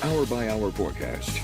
hour-by-hour forecast.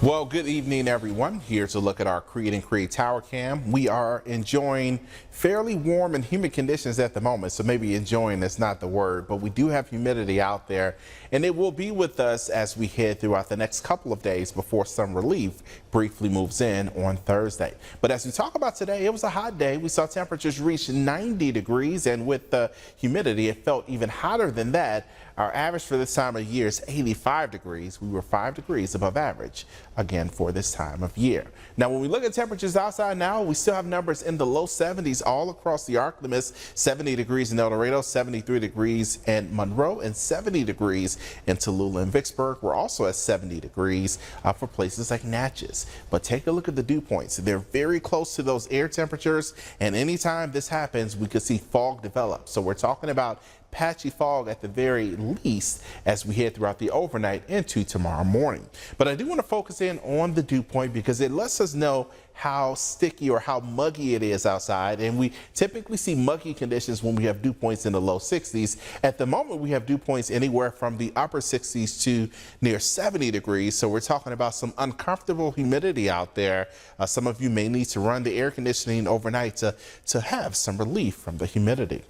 Well, good evening, everyone. Here to look at our Create and Create Tower Cam. We are enjoying fairly warm and humid conditions at the moment, so maybe enjoying is not the word, but we do have humidity out there, and it will be with us as we head throughout the next couple of days before some relief briefly moves in on Thursday. But as we talk about today, it was a hot day. We saw temperatures reach 90 degrees, and with the humidity, it felt even hotter than that. Our average for this time of year is 85 degrees. We were 5 degrees above average again for this time of year. Now, when we look at temperatures outside now, we still have numbers in the low 70s all across the arc limits. 70 degrees in El Dorado, 73 degrees in Monroe, and 70 degrees in Tallulah and Vicksburg. We're also at 70 degrees for places like Natchez. But take a look at the dew points. They're very close to those air temperatures, and anytime this happens, we could see fog develop. So we're talking about patchy fog at the very least as we head throughout the overnight into tomorrow morning. But I do want to focus in on the dew point because it lets us know how sticky or how muggy it is outside, and we typically see muggy conditions when we have dew points in the low 60s. At the moment, we have dew points anywhere from the upper 60s to near 70 degrees, so we're talking about some uncomfortable humidity out there. Some of you may need to run the air conditioning overnight to have some relief from the humidity.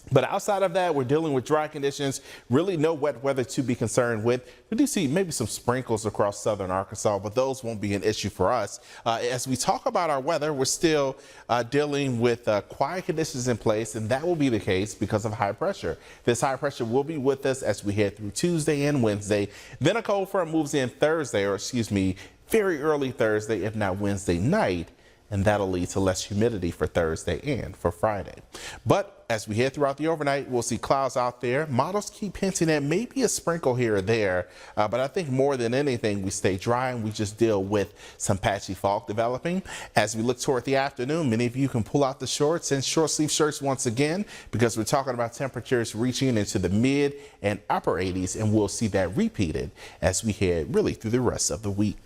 But outside of that, we're dealing with dry conditions, really no wet weather to be concerned with. We do see maybe some sprinkles across southern Arkansas, but those won't be an issue for us. As we talk about our weather, we're still dealing with quiet conditions in place, and that will be the case because of high pressure. This high pressure will be with us as we head through Tuesday and Wednesday. Then a cold front moves in Thursday, or excuse me, very early Thursday, if not Wednesday night. And that'll lead to less humidity for Thursday and for Friday. But as we head throughout the overnight, we'll see clouds out there. Models keep hinting at maybe a sprinkle here or there, but I think more than anything, we stay dry and we just deal with some patchy fog developing. As we look toward the afternoon, many of you can pull out the shorts and short sleeve shirts once again because we're talking about temperatures reaching into the mid and upper 80s, and we'll see that repeated as we head really through the rest of the week.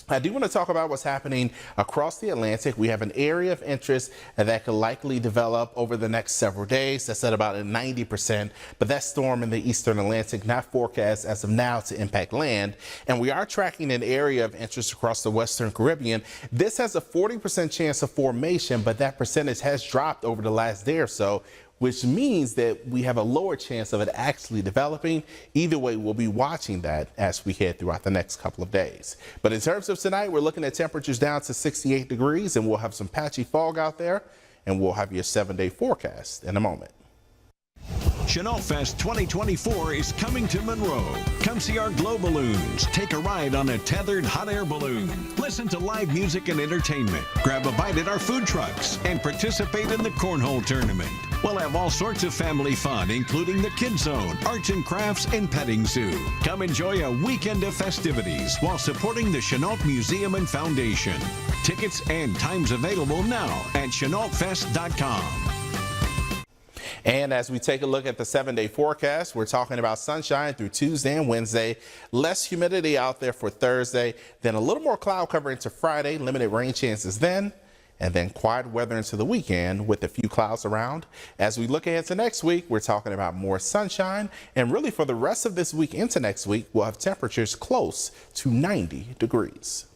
I do want to talk about what's happening across the Atlantic. We have an area of interest that could likely develop over the next several days. That's at about a 90%, but that storm in the eastern Atlantic not forecast as of now to impact land. And we are tracking an area of interest across the western Caribbean. This has a 40% chance of formation, but that percentage has dropped over the last day or so, which means that we have a lower chance of it actually developing. Either way, we'll be watching that as we head throughout the next couple of days. But in terms of tonight, we're looking at temperatures down to 68 degrees, and we'll have some patchy fog out there, and we'll have your 7-day forecast in a moment. Chenault Fest 2024 is coming to Monroe. Come see our glow balloons, take a ride on a tethered hot air balloon, listen to live music and entertainment, grab a bite at our food trucks, and participate in the cornhole tournament. We'll have all sorts of family fun, including the Kids Zone, Arts and Crafts, and Petting Zoo. Come enjoy a weekend of festivities while supporting the Chenault Museum and Foundation. Tickets and times available now at ChenaultFest.com. And as we take a look at the 7-day forecast, we're talking about sunshine through Tuesday and Wednesday, less humidity out there for Thursday, then a little more cloud cover into Friday, limited rain chances then, and then quiet weather into the weekend with a few clouds around. As we look ahead to next week, we're talking about more sunshine, and really for the rest of this week into next week, we'll have temperatures close to 90 degrees.